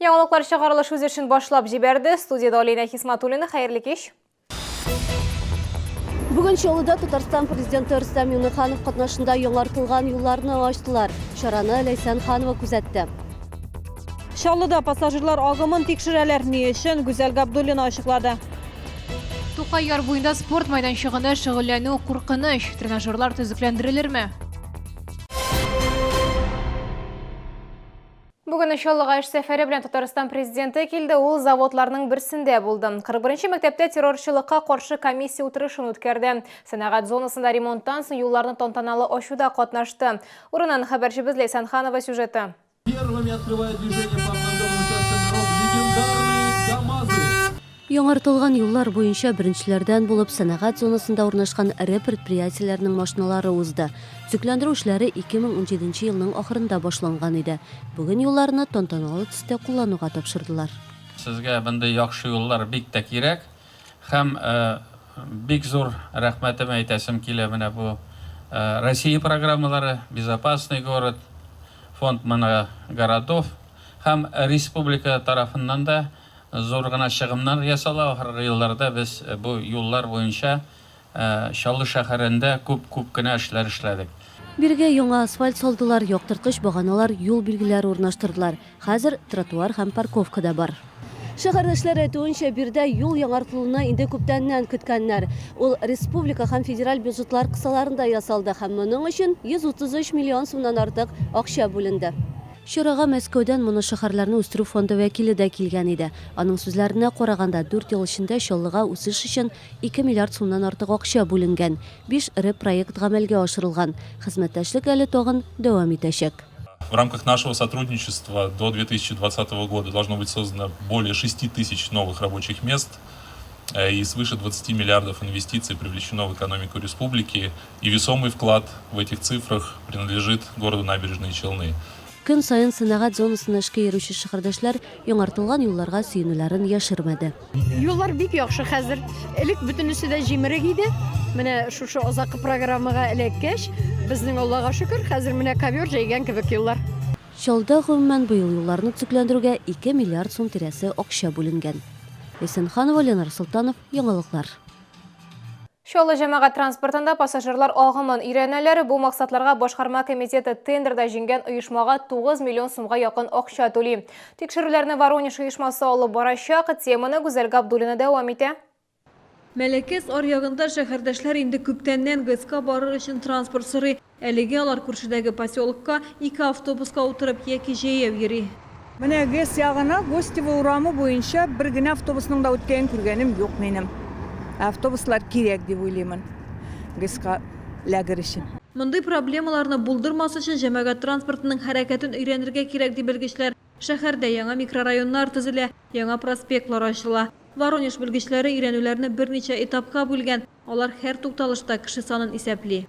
Яңалыклар чыгарылыш үз эшен башлап җибәрде. Студияда Алина Хисматуллина, хәерле кич. Бүген Чаллыда Татарстан президенты Рөстәм Миңнеханов катнашында яңартылган юлларны ачтылар. Шараны Ләйсән Ханова күзәтте. Чаллыда пассажирлар агымын тикшерәләр ни өчен Гүзәл Габдуллина ачыклады. Тукай яр буенда спорт майданчыгында шөгыльләнү куркыныч. Тренажерлар төзекләндерелерме? Бүген Чаллыга эш сәфәре белән Татарстан президенты килде. Ул заводларның берсендә булды. 41-нче мәктәптә террорчылыкка каршы комиссия утырышын үткәрде. Сәнәгать зонасында ремонттан соң юлларны тантаналы ачуда катнашты. Урыннан хәбәрчебез Ләйсән Ханова сюжеты. Первыми открывает движение по обновленным участкам дорог легендарные КАМАЗы. Яңартылган юллар буенча беренчеләрдән булып сәнәгать зонасында урнашкан ире предприятиеләрнең машиналары узды. Төзекләндерү эшләре 2017 елның ахырында башланган иде. Бүген юлларны тантаналы төстә куллануга тапшырдылар. Сезгә бындай яхшы юллар бик тә кирәк. Һәм бик зур рәхмәтем әйтәсем килә менә бу Россия программалары, безопасный город, фонд городов һәм республика тарафыннан да зур гына чыгымнар ясала. Ахыргы елларда без бу юллар буенча Чаллы шәһәрендә күп кенә эшләр эшләдек. Биргә яңа асфальт салдылар, яктырткыч баганалар, юл билгеләре урнаштырдылар. Хәзер тротуар һәм парковка да бар. Шәһәрдәшләр әйтүенчә, бирдә юл яңартылуына инде күптәннән көткәннәр. Ул республика һәм федераль бюджетлар кысаларында ясалды һәм моның өчен 133 миллион сумнан артык акча бүленде. Чарага Мәскәүдән моны шәһәрләрне үстерү фонды вәкиле дә килгән иде. Аның сүзләренә караганда 4 ел эчендә Чаллыга үсеш өчен 2 миллиард сумнан артык акча бүленгән. 5 ире проект гамәлгә ашырылган. Хезмәттәшлек әле тагын дәвам итәчәк. В рамках нашего сотрудничества до 2020 года должно быть создано более 6 тысяч новых рабочих мест и свыше 20 миллиардов инвестиций привлечено в экономику республики. И весомый вклад в этих цифрах принадлежит городу Набережные Челны. Көн сайын сәнәгать зонасына эшкә йөрүче шәһәрдәшләр яңартылган юлларга сөенүләрен яшермәде. Юллар бик яхшы хәзер. Элек бөтенесе дә җимерек иде. Менә шушы азакы программага эләккәч, безнең Аллага шөкер, хәзер менә ковер җәйгән кебек юллар. Чаллыда гомумән быел юлларны төзекләндерүгә 2 миллиард сум тирәсе акча бүленгән. Ләйсән Ханова, Ленар Солтанов, Яңалыклар. Чаллы җәмәгать транспортында пассажирлар агымын өйрәнәләр. Бу максатларга башкарма комитеты тендерда җиңгән оешмага 9 миллион сумга якын акча түли. Тикшерүләрне Воронеж оешмасы алып барачак. Теманы Гүзәл Габдуллина дәвам итә. Мәләкәс аръягында шәһәрдәшләр инде күптәннән ГЭСка барыр өчен транспорт сорый. Әлегә алар күршедәге поселокка 2 автобуска утырып яки җәяү йөри. Менә ГЭС ягына Гостево урамы буенча бер генә автобусның да үткән күргәнем юк минем. Автобуслар кирәк дип уйлыймын. ГЭСка ләгер өчен. Мондый проблемаларны булдырмас өчен җәмәгать транспортының хәрәкәтен өйрәнергә кирәк дип белгечләр. Шәһәрдә яңа микрорайоннар төзелә, яңа проспектлар ачыла. Воронеж белгечләре өйрәнүләрне берничә этапка бүлгән. Алар һәр тукталышта кеше санын исәпли.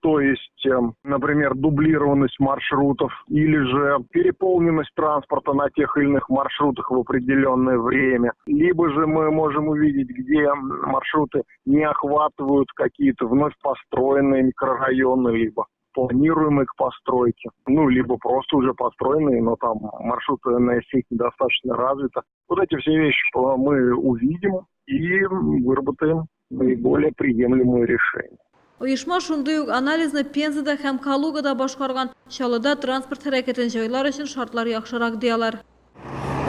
То есть, например, дублированность маршрутов или же переполненность транспорта на тех или иных маршрутах в определенное время. Либо же мы можем увидеть, где маршруты не охватывают какие-то вновь построенные микрорайоны, либо планируемые к постройке. Ну, либо просто уже построенные, но там маршрутная сеть недостаточно развита. Вот эти все вещи мы увидим и выработаем наиболее приемлемые решения. Оешма шундый ук анализны Пензада һәм Калугада башкарган. Чаллыда транспорт хәрәкәтен җайлар өчен шартлар яхшырак диялар.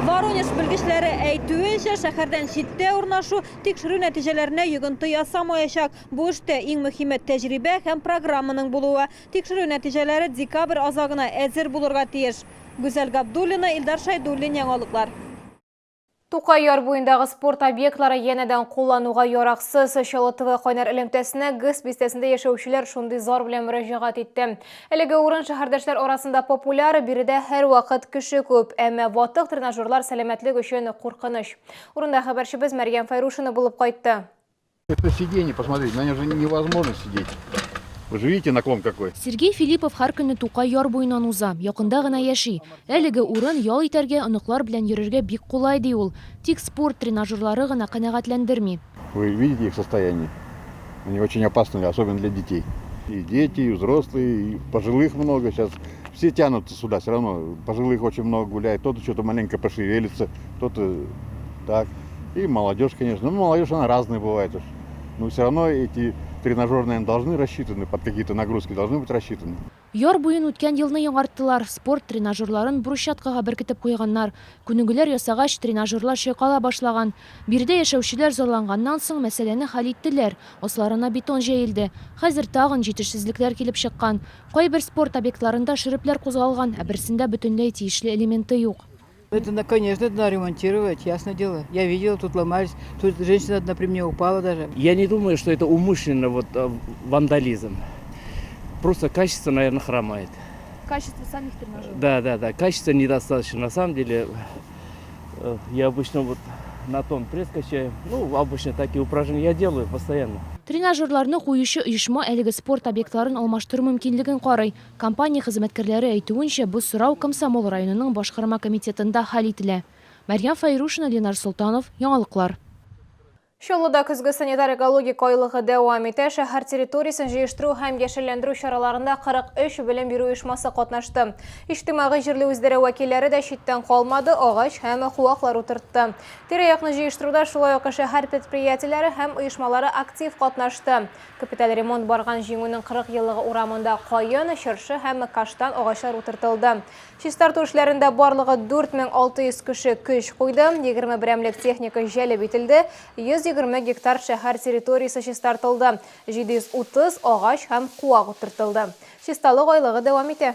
Воронеж белгечләре әйтүенчә, шәһәрдән читтә урнашу тикшерү нәтиҗәләренә йогынты ясамаячак. Бу эштә иң мөһиме тәҗрибә һәм программаның булуы. Тикшерү нәтиҗәләре декабрь азагына әзер булырга тиеш. Гүзәл Габдуллина, Илдар Шайдуллин, Яңалыклар. Тукай яр буендагы спорт объектлары янәдән куллануга яраксыз. Чаллы ТВ кайнар элемтәсенә ГЭС бистәсендә яшәүчеләр шундый зар белән мөрәҗәгать итте. Әлеге урын шәһәрдәшләр арасында популяр, биредә һәр вакыт кеше күп, әмма ватык тренажерлар сәламәтлек өчен куркыныч. Урында хәбәрчебез Мәрьям Файрушина булып кайтты. Это сиденье, посмотрите, на нем же невозможно сидеть. Вы же видите наклон какой? Сергей Филиппов һәр көнне Тукай яр буеннан уза, якында гына яши. Әлеге урын ял итәргә, оныклар белән йөрергә бик кулай ди ул. Тик спорт тренажерлары гына канәгатьләндерми. Вы видите их состояние? Они очень опасны, особенно для детей. И дети, и взрослые, и пожилых много. Сейчас все тянутся сюда, все равно пожилых очень много гуляет, кто-то что-то маленько пошевелится, кто-то так. И молодежь, конечно. Ну, молодежь, она разная бывает уж. Но все равно эти тренажеры, наверное, должны рассчитаны, под какие-то нагрузки должны быть рассчитаны. Яр буен үткән елны яңарттылар. Спорт тренажерларын брусчаткага беркетеп куйганнар. Күнегеләр ясагач тренажерлар шайкала башлаган. Бирдә яшәүчеләр зарланганнан соң мәсьәләне хәл иттеләр. Асларына бетон җәелде. Хәзер тагын җитешсезлекләр килеп чыккан. Кайбер спорт объектларында ширепләр кузгалган, ә берсендә бөтенләй тиешле элементы юк. Это, конечно, надо ремонтировать, ясное дело. Я видел, тут ломались, тут женщина одна при мне упала даже. Я не думаю, что это умышленно вандализм. Просто качество, наверное, хромает. Качество самих тренажеров. Да, качество недостаточно. На самом деле, я обычно на тон пресс качаю. Ну, обычно такие упражнения я делаю постоянно. Тренажерларны куючы оешма әлеге спорт объектларын алмаштыру мөмкинлеген карый. Компания хезмәткәрләре әйтүенчә, бу сорау Комсомол районының башкарма комитетында хәл ителә. Мәрьям Файрушина, Ленар Султанов, яңалыклар. Чаллыда көзге санитар экологик айлыгы дәвам итә. Шәһәр территориясын җыештыру һәм яшелләндерү чараларында 43 белем бирү оешмасы катнашты. Иҗтимагый җирле үзәре вәкилләре дә читтән калмады, агач һәм хуаклар утыртты. Тирә-якны җыештыруда шулай ук шәһәр предприятиеләре һәм оешмалары актив катнашты. Капиталь ремонт барган җиңүнең 40 еллыгы урамында кайын, чыршы һәм каштан агачлар утыртылды. Чистарту эшләрендә барлыгы 4600 кеше көч куйды, 20 берәмлек техника җәлеп ителде, 120 гектар шәһәр территориясе чистартылды, 730 агач һәм куак утыртылды. Чисталык айлыгы дәвам итә.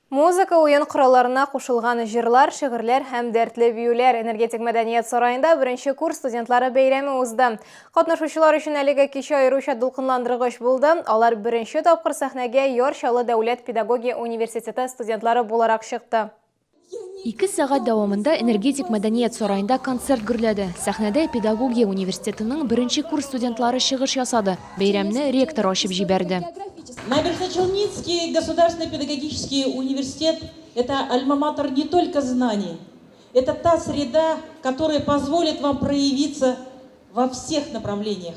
Музыка уен коралларына кушылган җырлар, шигырьләр һәм дәртле биюләр энергетик мәдәният сараенда беренче курс студентлары бәйрәме узды. Катнашучылар өчен әлеге кичә аеруча дулкынландыргыч булды. Алар беренче тапкыр сәхнәгә Яр Чаллы дәүләт педагогия университеты студентлары буларак чыкты. 2 сәгать дәвамында энергетик мәдәният сараенда концерт гөрләде. Сәхнәдә педагогия университетының беренче курс студентлары чыгыш ясады. Бәйрәмне ректор ачып җибәрде. Набережно-Челнинский государственный педагогический университет – это альма-матер не только знаний. Это та среда, которая позволит вам проявиться во всех направлениях.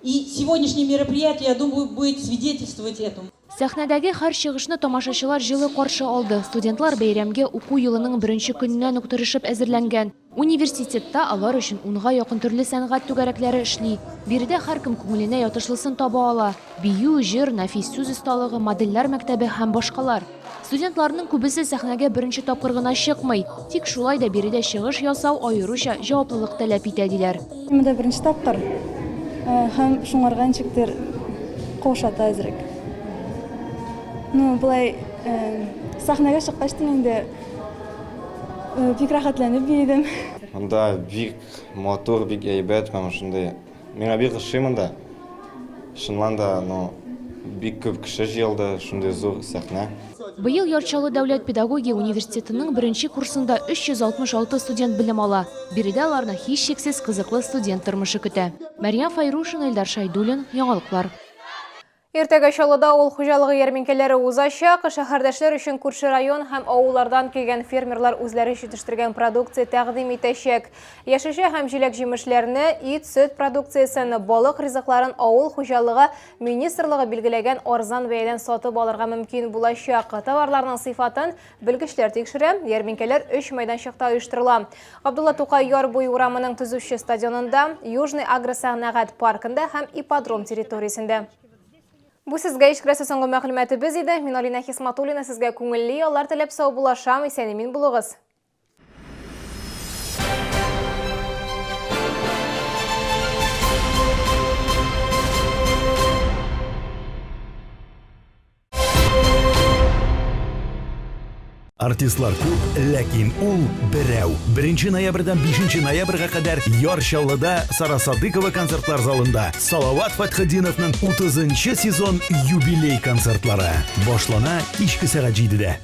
И сегодняшнее мероприятие, я думаю, будет свидетельствовать этому. Сәхнәдәге һәр чыгышны тамашачылар җылы каршы алды. Студентлар бәйрәмгә уку елының беренче көннән үк тырышып әзерләнгән. Университетта алар өчен 10-га якын төрле сәнгать түгәрәкләре эшли. Биредә һәркем күңеленә ятышлысын таба ала. Бию, җыр, нәфис сүз осталыгы, модельләр мәктәбе һәм башкалар. Студентларның күбесе сәхнәгә беренче тапкыр гына чыкмый. Тик шулай да биредә чыгыш ясау аеруча җаваплылык таләп итә диләр. Монда беренче тапкыр һәм шуңарга ничектер кошата әзрәк. Ну, булай сәхнәгә чыккачтан инде бик рәхәтләнеп биедем. Монда бик мотор, бик әйбәт, һәм шундый. Миңа бик ошый монда. Шуннан да, бик күп кеше җыелды, шундый зур сәхнә. Быел Яр Чаллы дәүләт педагогия университетының беренче курсында 366 студент белем ала. Биредә аларны һичшиксез кызыклы студент тормышы көтә. Мәрьям Файрушина, Илдар Шайдуллин, яңалыклар. Иртәгә Чаллыда авыл хуҗалыгы ярминкәләре узачак. Шәһәрдәшләр өчен күрше район һәм авыллардан килгән фермерлар үзләре җитештергән продукция тәкъдим итәчәк. Яшелчә һәм җиләк җимешләрне, ит, сөт продукциясын, балык ризыкларын авыл хуҗалыгы министрлыгы билгеләгән арзан бәядән сатып алырга мөмкин булачак. Товарларның сыйфатын белгечләр тикшерә. Ярминкәләр 3 мәйданчыкта оештырыла. Абдулла Тукай яр буе урамының төзүче стадионында, Южный агросәнәгать паркында һәм ипподром территориясендә. Бу сезгә ишкерәсе соңгы мәгълүматыбыз иде. Мин Алина Хисматуллина сезгә күңелле яллар теләп сау булашам. Исән-имин булыгыз. Артистлар күп, ләкин ул берәү. 1 ноябрьдән 5 ноябрьгә кадәр Яр Чаллыда Сара Садыкова концертлар залында Салават Фатхетдиновның 30-нчы сезон юбилей концертлары. Башлана кичке сәгать 7-дә.